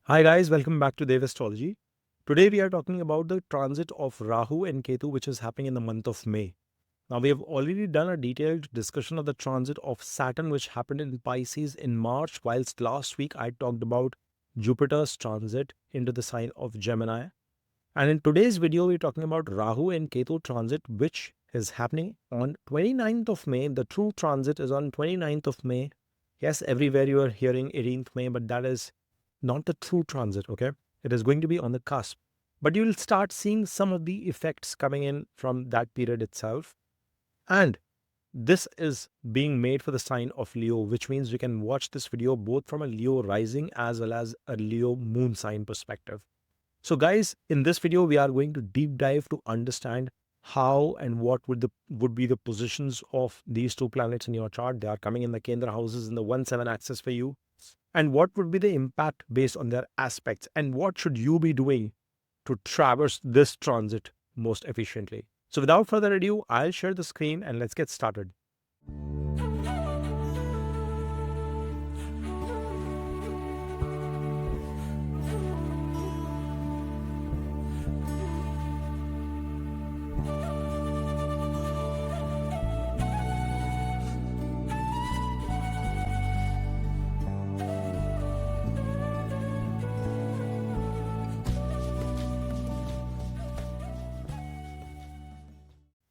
Hi guys, welcome back to Dev Astrology. Today we are talking about the transit of Rahu and Ketu which is happening in the month of May. Now we have already done a detailed discussion of the transit of Saturn which happened in Pisces in March, whilst last week I talked about Jupiter's transit into the sign of Gemini. And in today's video we're talking about Rahu and Ketu transit which is happening on 29th of May. The true transit is on 29th of May. Yes, everywhere you are hearing 18th May, but that is not the true transit, okay? It is going to be on the cusp. But you will start seeing some of the effects coming in from that period itself. And this is being made for the sign of Leo, which means we can watch this video both from a Leo rising as well as a Leo moon sign perspective. So guys, in this video, we are going to deep dive to understand how and what would be the positions of these two planets in your chart. They are coming in the Kendra houses in the 1-7 axis for you. And what would be the impact based on their aspects? And what should you be doing to traverse this transit most efficiently? So without further ado, I'll share the screen and let's get started.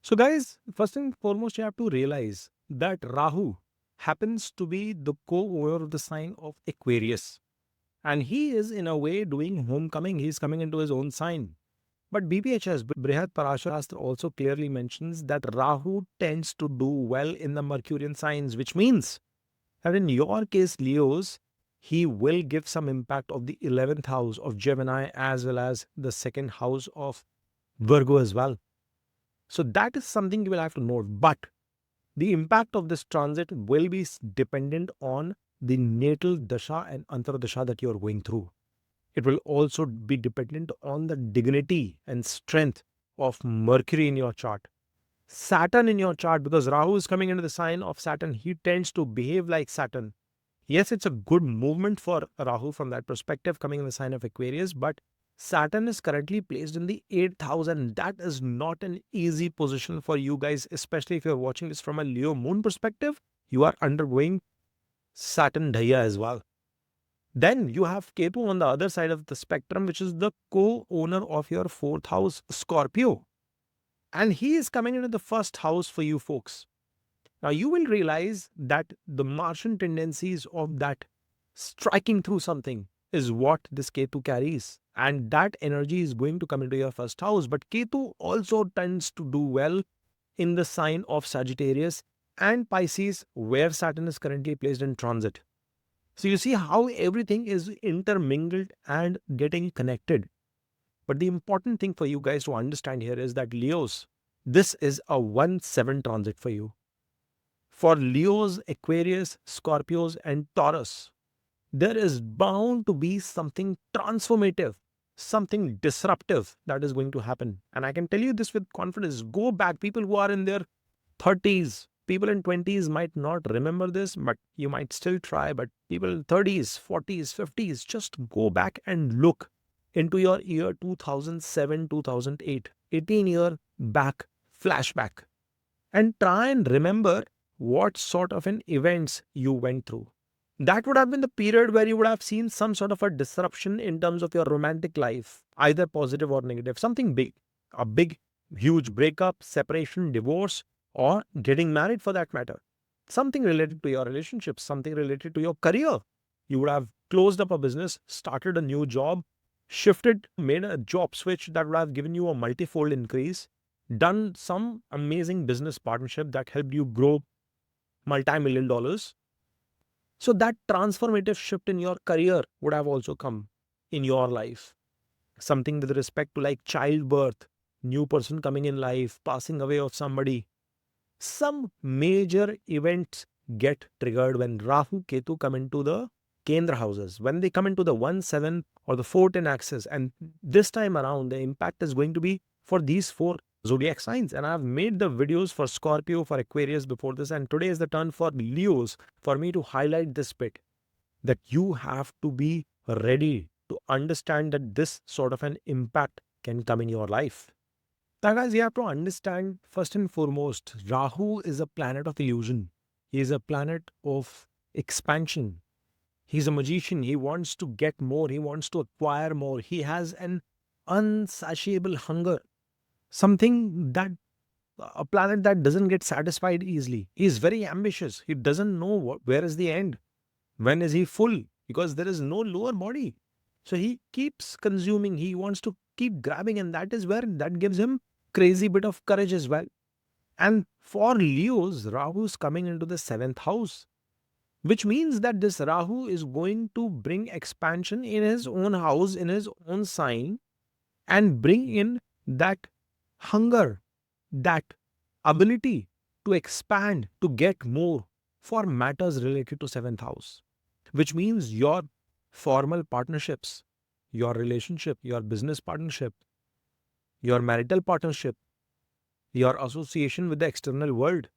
So guys, first and foremost, you have to realize that Rahu happens to be the co-owner of the sign of Aquarius. And he is in a way doing homecoming. He's coming into his own sign. But BPHS, Brihad Parashara also clearly mentions that Rahu tends to do well in the Mercurian signs, which means that in your case, Leos, he will give some impact of the 11th house of Gemini as well as the second house of Virgo as well. So that is something you will have to note. But the impact of this transit will be dependent on the natal dasha and antardasha that you are going through. It will also be dependent on the dignity and strength of Mercury in your chart. Saturn in your chart, because Rahu is coming into the sign of Saturn, he tends to behave like Saturn. Yes, it's a good movement for Rahu from that perspective, coming in the sign of Aquarius, but Saturn is currently placed in the 8th house, and that is not an easy position for you guys, especially if you're watching this from a Leo moon perspective. You are undergoing Saturn Dhaya as well. Then you have Ketu on the other side of the spectrum, which is the co-owner of your 4th house, Scorpio. And he is coming into the first house for you folks. Now you will realize that the Martian tendencies of that striking through something is what this Ketu carries. And that energy is going to come into your first house. But Ketu also tends to do well in the sign of Sagittarius and Pisces, where Saturn is currently placed in transit. So you see how everything is intermingled and getting connected. But the important thing for you guys to understand here is that Leos, this is a 1-7 transit for you. For Leos, Aquarius, Scorpios, and Taurus, there is bound to be something transformative, something disruptive that is going to happen. And I can tell you this with confidence. Go back, people who are in their 30s, people in 20s might not remember this, but you might still try. But people in 30s, 40s, 50s, just go back and look into your year 2007, 2008, 18-year back flashback, and try and remember what sort of an events you went through. That would have been the period where you would have seen some sort of a disruption in terms of your romantic life, either positive or negative, something big, a big, huge breakup, separation, divorce, or getting married for that matter. Something related to your relationships, something related to your career. You would have closed up a business, started a new job, shifted, made a job switch that would have given you a multifold increase, done some amazing business partnership that helped you grow multi-million dollars. So that transformative shift in your career would have also come in your life. Something with respect to like childbirth, new person coming in life, passing away of somebody. Some major events get triggered when Rahu Ketu come into the Kendra houses. When they come into the 1-7 or the 4-10 axis, and this time around the impact is going to be for these 4 zodiac signs. And I've made the videos for Scorpio, for Aquarius before this, and today is the turn for Leos for me to highlight this bit, that you have to be ready to understand that this sort of an impact can come in your life. Now, guys, you have to understand first and foremost, Rahu is a planet of illusion. He is a planet of expansion. He's a magician. He wants to get more. He wants to acquire more. He has an unsatiable hunger, something that a planet that doesn't get satisfied easily. He's very ambitious. He doesn't know where is the end. When is he full? Because there is no lower body. So he keeps consuming. He wants to keep grabbing, and that is where that gives him crazy bit of courage as well. And for Leos, Rahu is coming into the seventh house, which means that this Rahu is going to bring expansion in his own house, in his own sign, and bring in that hunger, that ability to expand, to get more for matters related to seventh house, which means your formal partnerships, your relationship, your business partnership, your marital partnership, your association with the external world,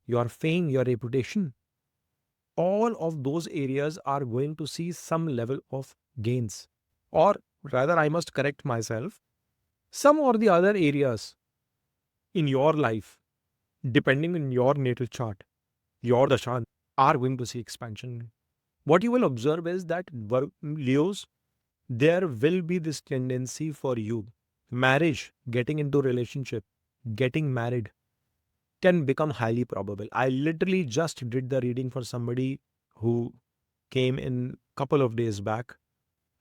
your fame, your reputation, all of those areas are going to see some level of gains. Or rather, I must correct myself, some or the other areas in your life, depending on your natal chart, your dasha, are going to see expansion. What you will observe is that Leos, there will be this tendency for you. Marriage, getting into relationship, getting married can become highly probable. I literally just did the reading for somebody who came in couple of days back,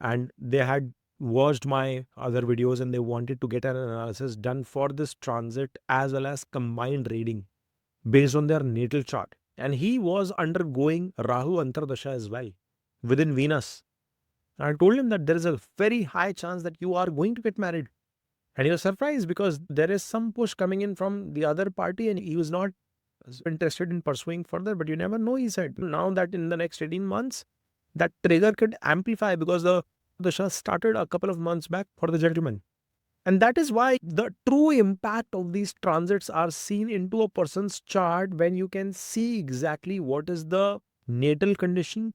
and they had watched my other videos and they wanted to get an analysis done for this transit as well as combined reading based on their natal chart. And he was undergoing Rahu Antardasha as well within Venus. And I told him that there is a very high chance that you are going to get married. And he was surprised because there is some push coming in from the other party and he was not interested in pursuing further. But you never know, he said. Now that in the next 18 months, that trigger could amplify because the Dasha started a couple of months back for the gentleman. And that is why the true impact of these transits are seen into a person's chart when you can see exactly what is the natal condition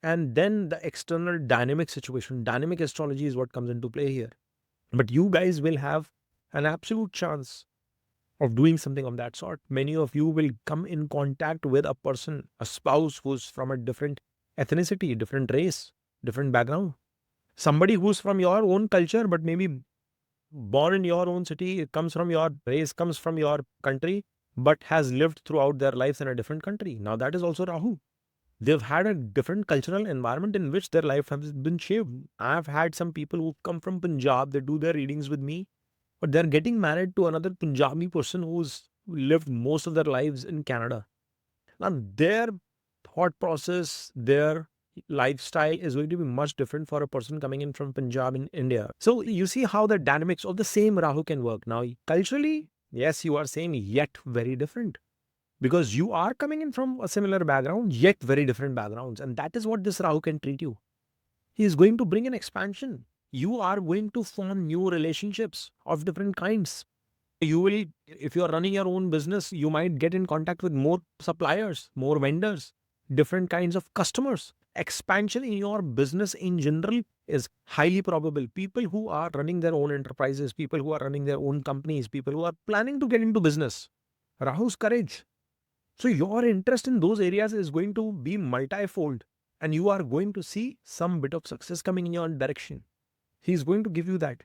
and then the external dynamic situation. Dynamic astrology is what comes into play here. But you guys will have an absolute chance of doing something of that sort. Many of you will come in contact with a person, a spouse who's from a different ethnicity, different race, different background. Somebody who's from your own culture, but maybe born in your own city, it comes from your race, comes from your country, but has lived throughout their lives in a different country. Now that is also Rahu. They've had a different cultural environment in which their life has been shaped. I've had some people who come from Punjab, they do their readings with me, but they're getting married to another Punjabi person who's lived most of their lives in Canada. Now, their thought process, their lifestyle is going to be much different for a person coming in from Punjab in India. So you see how the dynamics of the same Rahu can work. Now, culturally, yes, you are same, yet very different. Because you are coming in from a similar background, yet very different backgrounds. And that is what this Rahu can treat you. He is going to bring an expansion. You are going to form new relationships of different kinds. You will, if you are running your own business, you might get in contact with more suppliers, more vendors, different kinds of customers. Expansion in your business in general is highly probable. People who are running their own enterprises, people who are running their own companies, people who are planning to get into business. Rahu's courage. So your interest in those areas is going to be multifold and you are going to see some bit of success coming in your direction. He's going to give you that.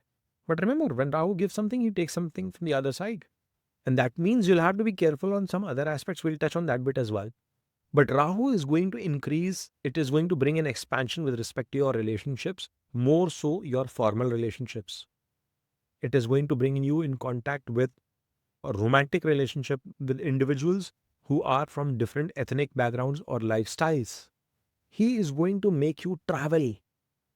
But remember, when Rahu gives something, he takes something from the other side. And that means you'll have to be careful on some other aspects. We'll touch on that bit as well. But Rahu is going to increase, it is going to bring an expansion with respect to your relationships, more so your formal relationships. It is going to bring you in contact with a romantic relationship with individuals who are from different ethnic backgrounds or lifestyles. He is going to make you travel.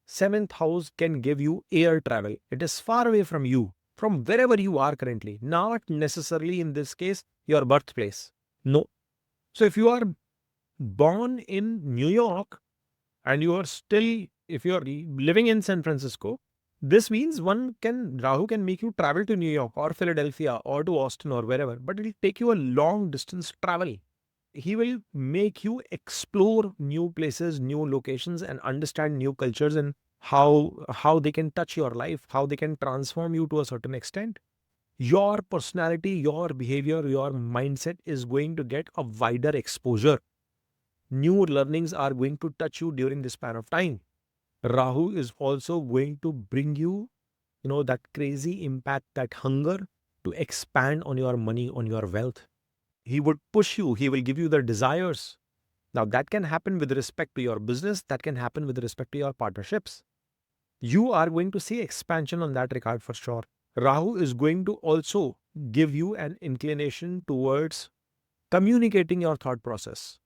Seventh house can give you air travel. It is far away from you, from wherever you are currently. Not necessarily in this case, your birthplace. No. So if you are born in New York and you are still, if you are living in San Francisco, this means Rahu can make you travel to New York or Philadelphia or to Austin or wherever, but it will take you a long distance travel. He will make you explore new places, new locations and understand new cultures and how they can touch your life, how they can transform you to a certain extent. Your personality, your behavior, your mindset is going to get a wider exposure. New learnings are going to touch you during this span of time. Rahu is also going to bring you, that crazy impact, that hunger to expand on your money, on your wealth. He would push you, he will give you the desires. Now, that can happen with respect to your business, that can happen with respect to your partnerships. You are going to see expansion on that regard for sure. Rahu is going to also give you an inclination towards communicating your thought process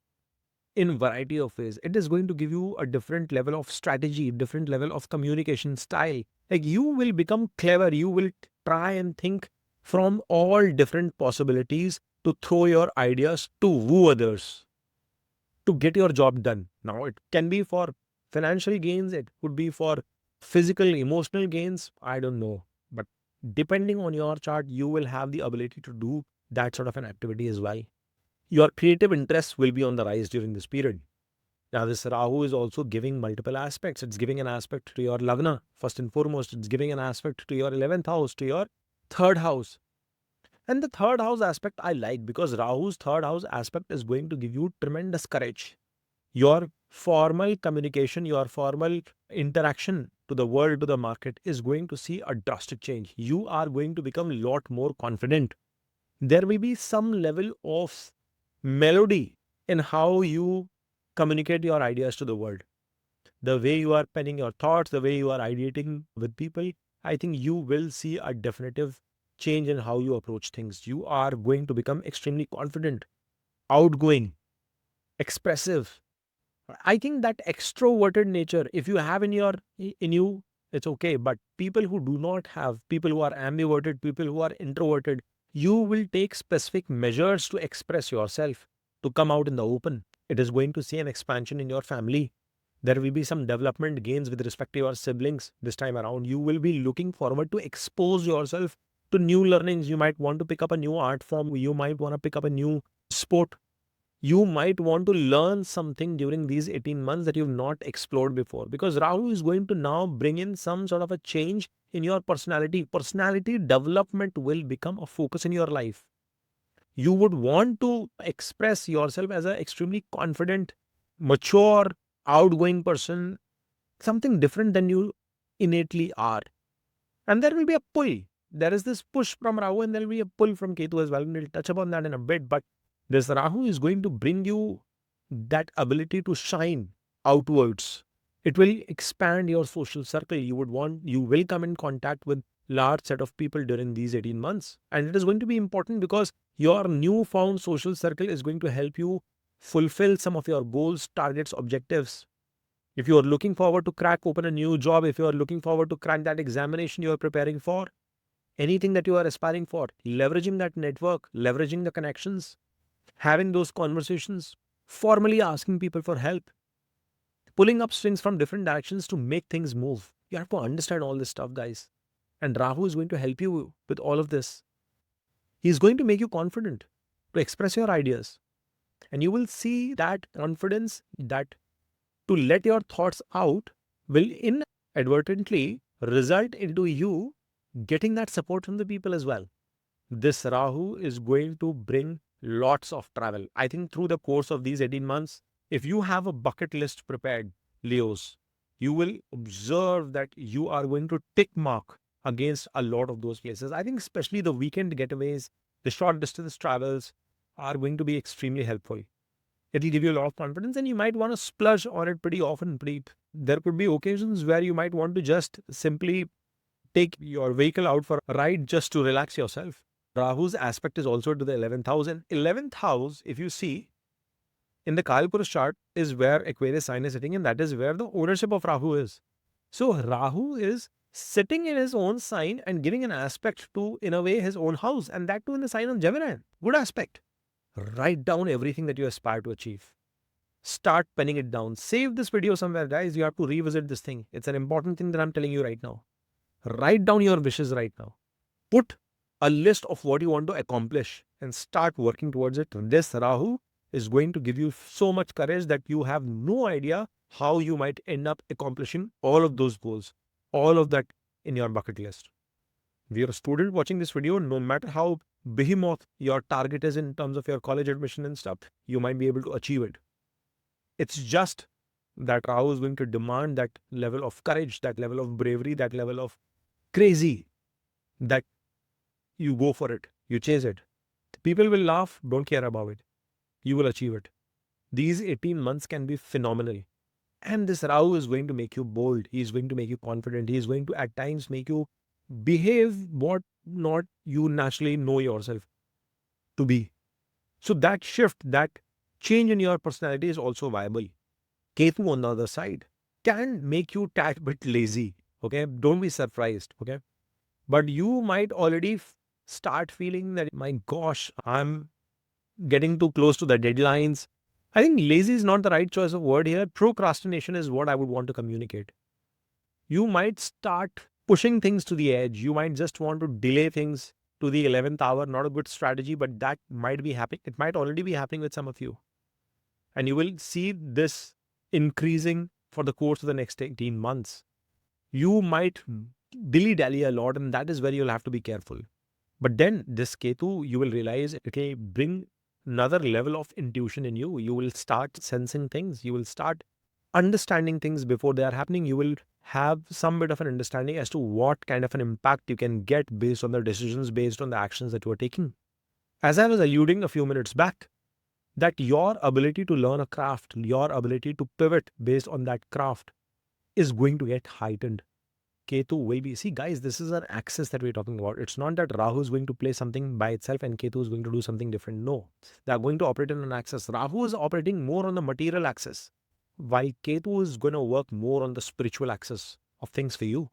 in variety of ways. It is going to give you a different level of strategy, different level of communication style. Like, you will become clever. You will try and think from all different possibilities to throw your ideas to woo others, to get your job done. Now, it can be for financial gains, it could be for physical, emotional gains. I don't know. But depending on your chart, you will have the ability to do that sort of an activity as well. Your creative interests will be on the rise during this period. Now, this Rahu is also giving multiple aspects. It's giving an aspect to your Lagna, first and foremost. It's giving an aspect to your 11th house, to your third house. And the third house aspect I like, because Rahu's third house aspect is going to give you tremendous courage. Your formal communication, your formal interaction to the world, to the market is going to see a drastic change. You are going to become a lot more confident. There will be some level of melody in how you communicate your ideas to the world. The way you are penning your thoughts, the way you are ideating with people, I think you will see a definitive change in how you approach things. You are going to become extremely confident, outgoing, expressive. I think that extroverted nature, if you have in you, it's okay. But people who do not have, people who are ambiverted, people who are introverted, you will take specific measures to express yourself, to come out in the open. It is going to see an expansion in your family. There will be some development gains with respect to your siblings this time around. You will be looking forward to expose yourself to new learnings. You might want to pick up a new art form. You might want to pick up a new sport. You might want to learn something during these 18 months that you've not explored before, because Rahu is going to now bring in some sort of a change in your personality. Personality development will become a focus in your life. You would want to express yourself as an extremely confident, mature, outgoing person, something different than you innately are. And there will be a pull. There is this push from Rahu and there will be a pull from Ketu as well. And we'll touch upon that in a bit. But this Rahu is going to bring you that ability to shine outwards. It will expand your social circle. You will come in contact with large set of people during these 18 months. And it is going to be important because your newfound social circle is going to help you fulfill some of your goals, targets, objectives. If you are looking forward to crack open a new job, if you are looking forward to crack that examination you are preparing for, anything that you are aspiring for, leveraging that network, leveraging the connections, having those conversations, formally asking people for help, pulling up strings from different directions to make things move. You have to understand all this stuff, guys. And Rahu is going to help you with all of this. He is going to make you confident to express your ideas. And you will see that confidence, that to let your thoughts out, will inadvertently result into you getting that support from the people as well. This Rahu is going to bring lots of travel. I think through the course of these 18 months, if you have a bucket list prepared, Leos, you will observe that you are going to tick mark against a lot of those places. I think especially the weekend getaways, the short distance travels are going to be extremely helpful. It'll give you a lot of confidence and you might want to splurge on it pretty often. There could be occasions where you might want to just simply take your vehicle out for a ride just to relax yourself. Rahu's aspect is also to the 11th house. And 11th house, if you see, in the Kalpurus chart is where Aquarius sign is sitting, and that is where the ownership of Rahu is. So Rahu is sitting in his own sign and giving an aspect to, in a way, his own house, and that too in the sign of Gemini. Good aspect. Write down everything that you aspire to achieve. Start penning it down. Save this video somewhere, guys. You have to revisit this thing. It's an important thing that I'm telling you right now. Write down your wishes right now. Put a list of what you want to accomplish and start working towards it. This Rahu is going to give you so much courage that you have no idea how you might end up accomplishing all of those goals, all of that in your bucket list. If you're a student watching this video, no matter how behemoth your target is in terms of your college admission and stuff, you might be able to achieve it. It's just that Rahu is going to demand that level of courage, that level of bravery, that level of crazy, that you go for it, you chase it. People will laugh, don't care about it. You will achieve it. These 18 months can be phenomenal. And this Rahu is going to make you bold. He is going to make you confident. He is going to at times make you behave what not you naturally know yourself to be. So that shift, that change in your personality is also viable. Ketu on the other side can make you tad bit lazy. Okay, don't be surprised. Okay, but you might already start feeling that, my gosh, I'm getting too close to the deadlines. I think lazy is not the right choice of word here. Procrastination is what I would want to communicate. You might start pushing things to the edge. You might just want to delay things to the 11th hour. Not a good strategy, but that might be happening. It might already be happening with some of you. And you will see this increasing for the course of the next 18 months. You might dilly-dally a lot, and that is where you'll have to be careful. But then this Ketu, you will realize it will bring another level of intuition in you. You will start sensing things. You will start understanding things before they are happening. You will have some bit of an understanding as to what kind of an impact you can get based on the decisions, based on the actions that you are taking. As I was alluding a few minutes back, that your ability to learn a craft, your ability to pivot based on that craft is going to get heightened. Ketu will be, see guys, this is an axis that we're talking about. It's not that Rahu is going to play something by itself and Ketu is going to do something different. No, they are going to operate in an axis. Rahu is operating more on the material axis, while Ketu is going to work more on the spiritual axis of things for you.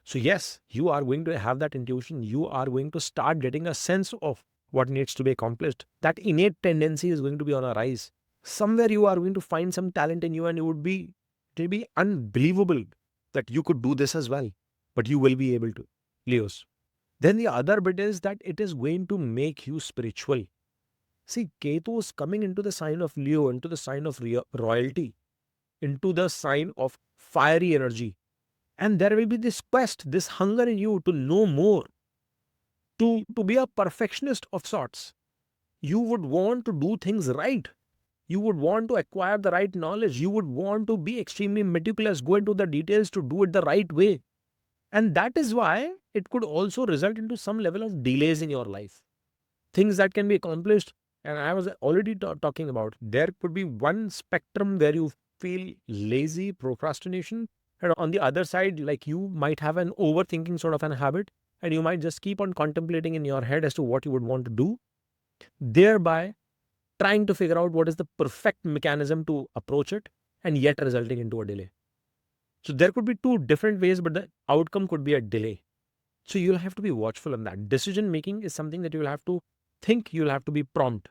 So yes, you are going to have that intuition. You are going to start getting a sense of what needs to be accomplished. That innate tendency is going to be on a rise. Somewhere you are going to find some talent in you, and it will be unbelievable that you could do this as well, but you will be able to, Leos. Then the other bit is that it is going to make you spiritual. See, Ketu is coming into the sign of Leo, into the sign of royalty, into the sign of fiery energy. And there will be this quest, this hunger in you to know more, to be a perfectionist of sorts. You would want to do things right. You would want to acquire the right knowledge. You would want to be extremely meticulous, go into the details to do it the right way. And that is why it could also result into some level of delays in your life. Things that can be accomplished, and I was already talking about, there could be one spectrum where you feel lazy, procrastination, and on the other side, like you might have an overthinking sort of an habit, and you might just keep on contemplating in your head as to what you would want to do, thereby trying to figure out what is the perfect mechanism to approach it, and yet resulting into a delay. So there could be two different ways, but the outcome could be a delay. So you'll have to be watchful on that. Decision making is something that you'll have to think, you'll have to be prompt.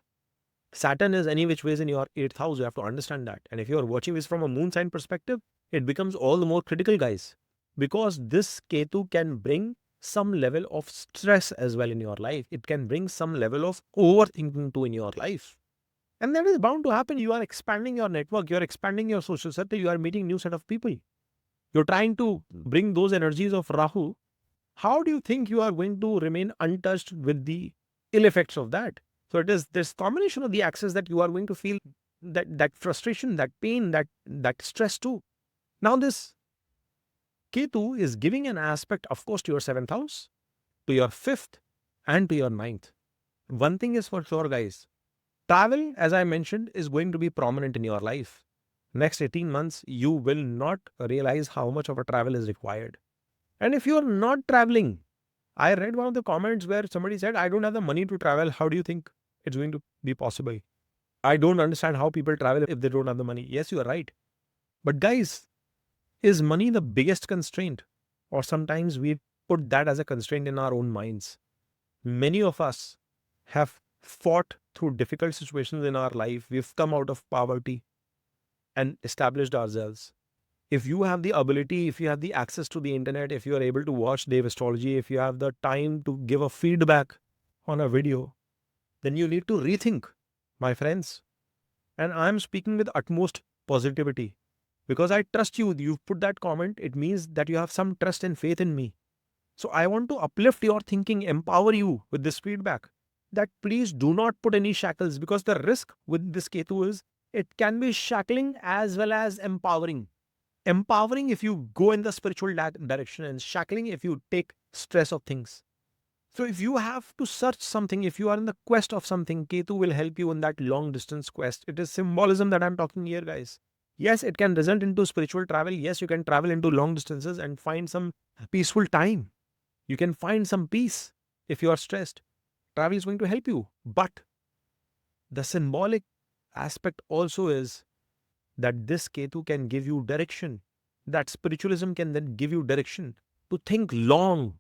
Saturn is any which ways in your 8th house, you have to understand that. And if you're watching this from a moon sign perspective, it becomes all the more critical, guys, because this Ketu can bring some level of stress as well in your life. It can bring some level of overthinking too in your life. And that is bound to happen. You are expanding your network, you're expanding your social circle, you are meeting new set of people. You're trying to bring those energies of Rahu. How do you think you are going to remain untouched with the ill effects of that? So it is this combination of the axis that you are going to feel that frustration, that pain, that stress too. Now this Ketu is giving an aspect, of course, to your 7th house, to your 5th, and to your 9th. One thing is for sure, guys. Travel, as I mentioned, is going to be prominent in your life. Next 18 months, you will not realize how much of a travel is required. And if you are not traveling, I read one of the comments where somebody said, I don't have the money to travel. How do you think it's going to be possible? I don't understand how people travel if they don't have the money. Yes, you are right. But guys, is money the biggest constraint? Or sometimes we put that as a constraint in our own minds. Many of us have fought through difficult situations in our life. We've come out of poverty and established ourselves. If you have the ability, if you have the access to the internet, if you are able to watch Dave Astrology, if you have the time to give a feedback on a video, then you need to rethink, my friends. And I'm speaking with utmost positivity because I trust you. You've put that comment. It means that you have some trust and faith in me. So I want to uplift your thinking, empower you with this feedback that please do not put any shackles, because the risk with this Ketu is it can be shackling as well as empowering. Empowering if you go in the spiritual direction, and shackling if you take stress of things. So if you have to search something, if you are in the quest of something, Ketu will help you in that long distance quest. It is symbolism that I'm talking here, guys. Yes, it can result into spiritual travel. Yes, you can travel into long distances and find some peaceful time. You can find some peace if you are stressed. Travel is going to help you. But the symbolic aspect also is that this Ketu can give you direction. That spiritualism can then give you direction to think long,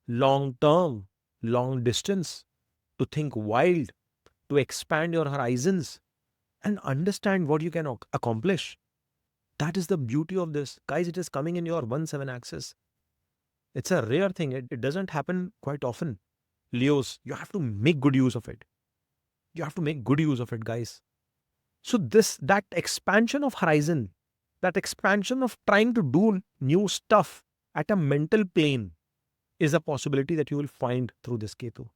long term, long distance, to think wild, to expand your horizons and understand what you can accomplish. That is the beauty of this. Guys, it is coming in your 1-7 axis. It's a rare thing. It doesn't happen quite often. Leos, you have to make good use of it. You have to make good use of it, guys. So that expansion of horizon, that expansion of trying to do new stuff at a mental plane is a possibility that you will find through this Ketu.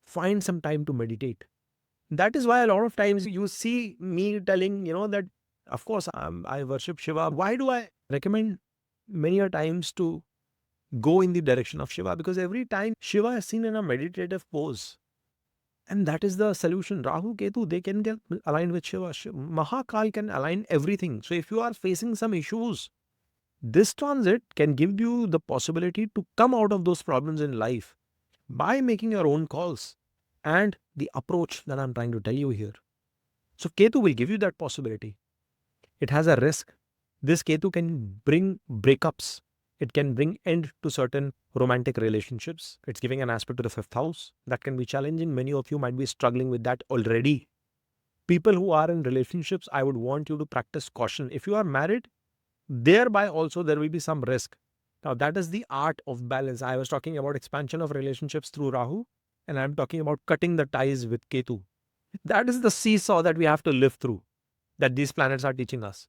Find some time to meditate. That is why a lot of times you see me telling, that of course I worship Shiva. Why do I recommend many a times to go in the direction of Shiva? Because every time Shiva is seen in a meditative pose. And that is the solution. Rahu, Ketu, they can get aligned with Shiva. Mahakal can align everything. So if you are facing some issues, this transit can give you the possibility to come out of those problems in life by making your own calls and the approach that I'm trying to tell you here. So Ketu will give you that possibility. It has a risk. This Ketu can bring breakups. It can bring end to certain romantic relationships. It's giving an aspect to the 5th house. That can be challenging. Many of you might be struggling with that already. People who are in relationships, I would want you to practice caution. If you are married, thereby also there will be some risk. Now that is the art of balance. I was talking about expansion of relationships through Rahu, and I'm talking about cutting the ties with Ketu. That is the seesaw that we have to live through, that these planets are teaching us.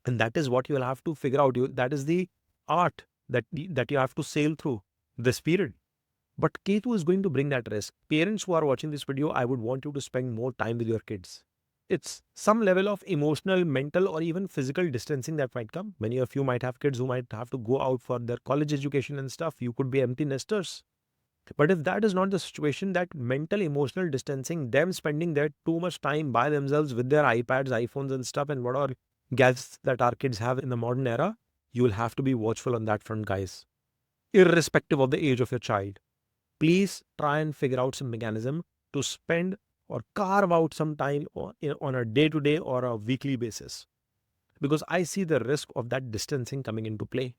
And that is what you will have to figure out. That is the art that you have to sail through this period. But Ketu is going to bring that risk. Parents who are watching this video, I would want you to spend more time with your kids. It's some level of emotional, mental, or even physical distancing that might come. Many of you might have kids who might have to go out for their college education and stuff. You could be empty nesters. But if that is not the situation, that mental, emotional distancing, them spending their too much time by themselves with their iPads, iPhones and stuff, and what are gadgets that our kids have in the modern era, you will have to be watchful on that front, guys. Irrespective of the age of your child, please try and figure out some mechanism to spend or carve out some time on a day-to-day or a weekly basis. Because I see the risk of that distancing coming into play.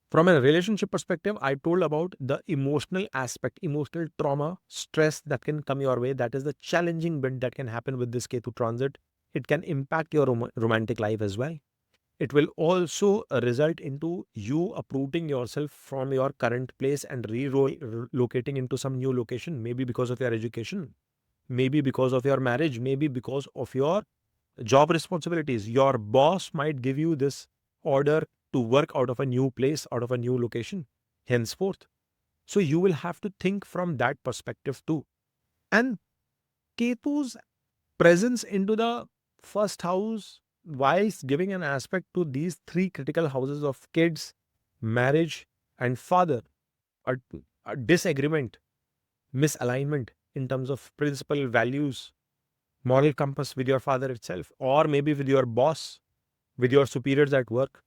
From a relationship perspective, I told about the emotional aspect, emotional trauma, stress that can come your way. That is the challenging bit that can happen with this Ketu transit. It can impact your romantic life as well. It will also result into you uprooting yourself from your current place and relocating into some new location, maybe because of your education, maybe because of your marriage, maybe because of your job responsibilities. Your boss might give you this order to work out of a new place, out of a new location, henceforth. So you will have to think from that perspective too. And Ketu's presence into the 1st house, whilst giving an aspect to these 3 critical houses of kids, marriage, and father, a disagreement, misalignment in terms of principle, values, moral compass with your father itself, or maybe with your boss, with your superiors at work.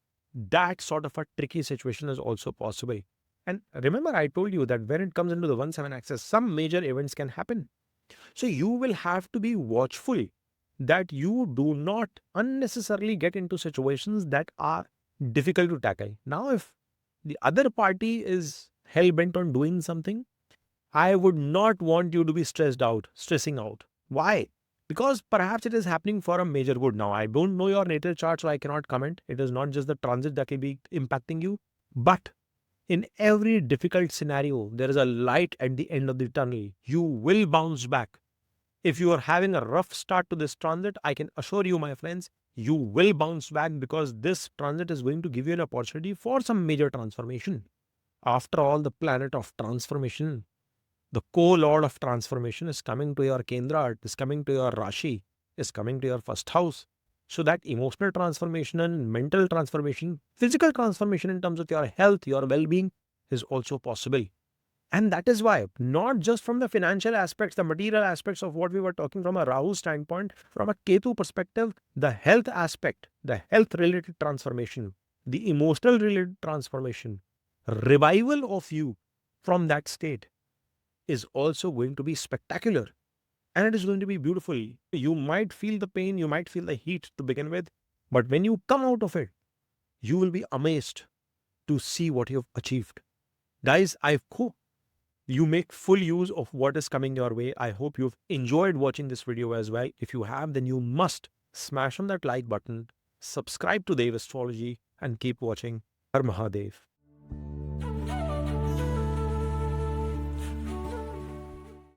That sort of a tricky situation is also possible. And remember, I told you that when it comes into the 1-7 axis, some major events can happen. So you will have to be watchful that you do not unnecessarily get into situations that are difficult to tackle. Now, if the other party is hell-bent on doing something, I would not want you to be stressing out. Why? Because perhaps it is happening for a major good. Now, I don't know your natal chart, so I cannot comment. It is not just the transit that will be impacting you. But in every difficult scenario, there is a light at the end of the tunnel. You will bounce back. If you are having a rough start to this transit, I can assure you, my friends, you will bounce back, because this transit is going to give you an opportunity for some major transformation. After all, the planet of transformation, the co-lord of transformation, is coming to your Kendra, is coming to your Rashi, is coming to your first house. So that emotional transformation and mental transformation, physical transformation in terms of your health, your well-being is also possible. And that is why, not just from the financial aspects, the material aspects of what we were talking from a Rahu standpoint, from a Ketu perspective, the health aspect, the health related transformation, the emotional related transformation, revival of you from that state is also going to be spectacular. And it is going to be beautiful. You might feel the pain, you might feel the heat to begin with, but when you come out of it, you will be amazed to see what you've achieved. Guys, I hope you make full use of what is coming your way. I hope you've enjoyed watching this video as well. If you have, then you must smash on that like button, subscribe to Dev Astrology, and keep watching. Har Mahadev.